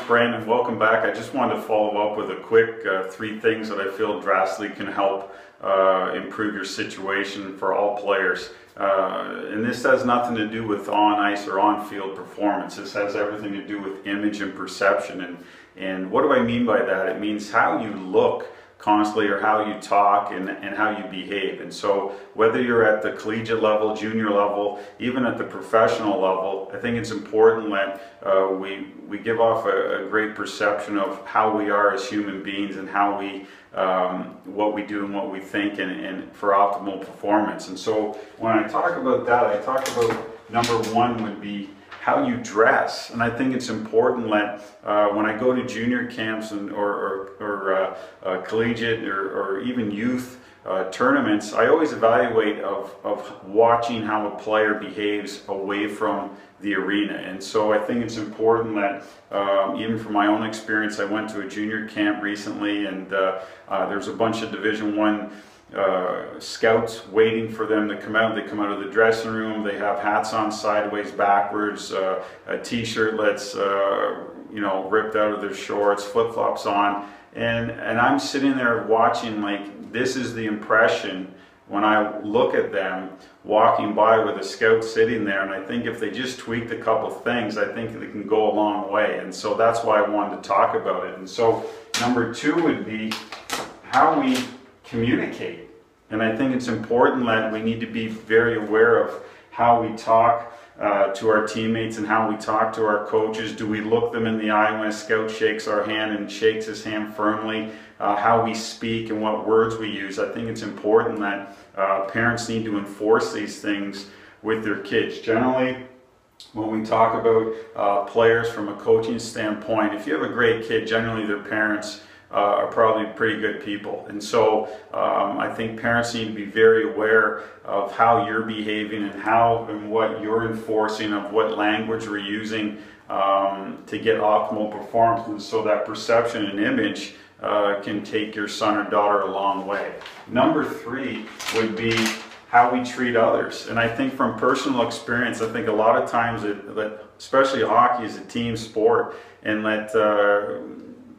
Brandon. Welcome back. I just wanted to follow up with a quick 3 things that I feel drastically can help improve your situation for all players. And this has nothing to do with on-ice or on-field performance. This has everything to do with image and perception. And what do I mean by that? It means how you look constantly, or how you talk and how you behave. And so whether you're at the collegiate level, junior level, even at the professional level, I think it's important that we give off a great perception of how we are as human beings and how we what we do and what we think and for optimal performance. And so when I talk about that, I talk about number 1 would be how you dress. And I think it's important that when I go to junior camps or collegiate or even youth tournaments, I always evaluate of watching how a player behaves away from the arena. And so I think it's important that even from my own experience, I went to a junior camp recently, and there's a bunch of Division I scouts waiting for them to come out. They come out of the dressing room, they have hats on sideways, backwards, a t-shirt that's ripped out of their shorts, flip-flops on, and I'm sitting there watching, like, this is the impression when I look at them walking by with a scout sitting there. And I think if they just tweaked a couple things, I think they can go a long way. And so that's why I wanted to talk about it. And so number 2 would be how we communicate. And I think it's important that we need to be very aware of how we talk to our teammates and how we talk to our coaches. Do we look them in the eye when a scout shakes our hand and shakes his hand firmly? How we speak and what words we use. I think it's important that parents need to enforce these things with their kids. Generally, when we talk about players from a coaching standpoint, if you have a great kid, generally their parents are probably pretty good people. And so I think parents need to be very aware of how you're behaving and what you're enforcing, of what language we're using to get optimal performance. And so that perception and image can take your son or daughter a long way. Number 3 would be how we treat others. And I think from personal experience, I think a lot of times, that especially hockey is a team sport, and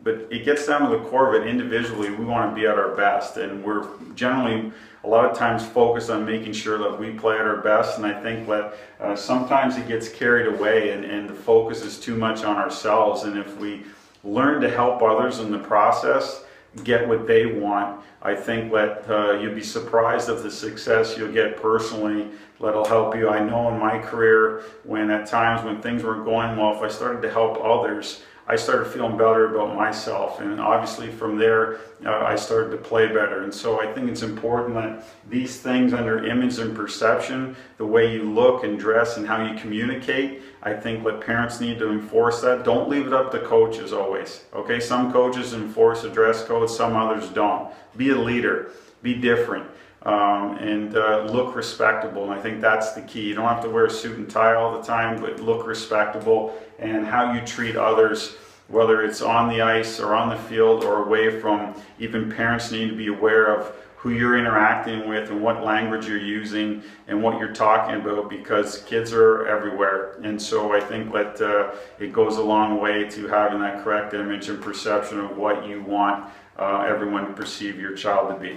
but it gets down to the core of it. Individually, we want to be at our best, and we're generally a lot of times focused on making sure that we play at our best. And I think that sometimes it gets carried away, and the focus is too much on ourselves. And if we learn to help others in the process get what they want, I think that you'll be surprised of the success you'll get personally that'll help you. I know in my career, when at times when things weren't going well, if I started to help others, I started feeling better about myself, and obviously from there I started to play better. And so I think it's important that these things under image and perception, the way you look and dress and how you communicate, I think that parents need to enforce that. Don't leave it up to coaches always. Okay, some coaches enforce a dress code, some others don't. Be a leader, be different. And look respectable. And I think that's the key. You don't have to wear a suit and tie all the time, but look respectable. And how you treat others, whether it's on the ice or on the field or away from, even parents need to be aware of who you're interacting with and what language you're using and what you're talking about, because kids are everywhere. And so I think that it goes a long way to having that correct image and perception of what you want everyone to perceive your child to be.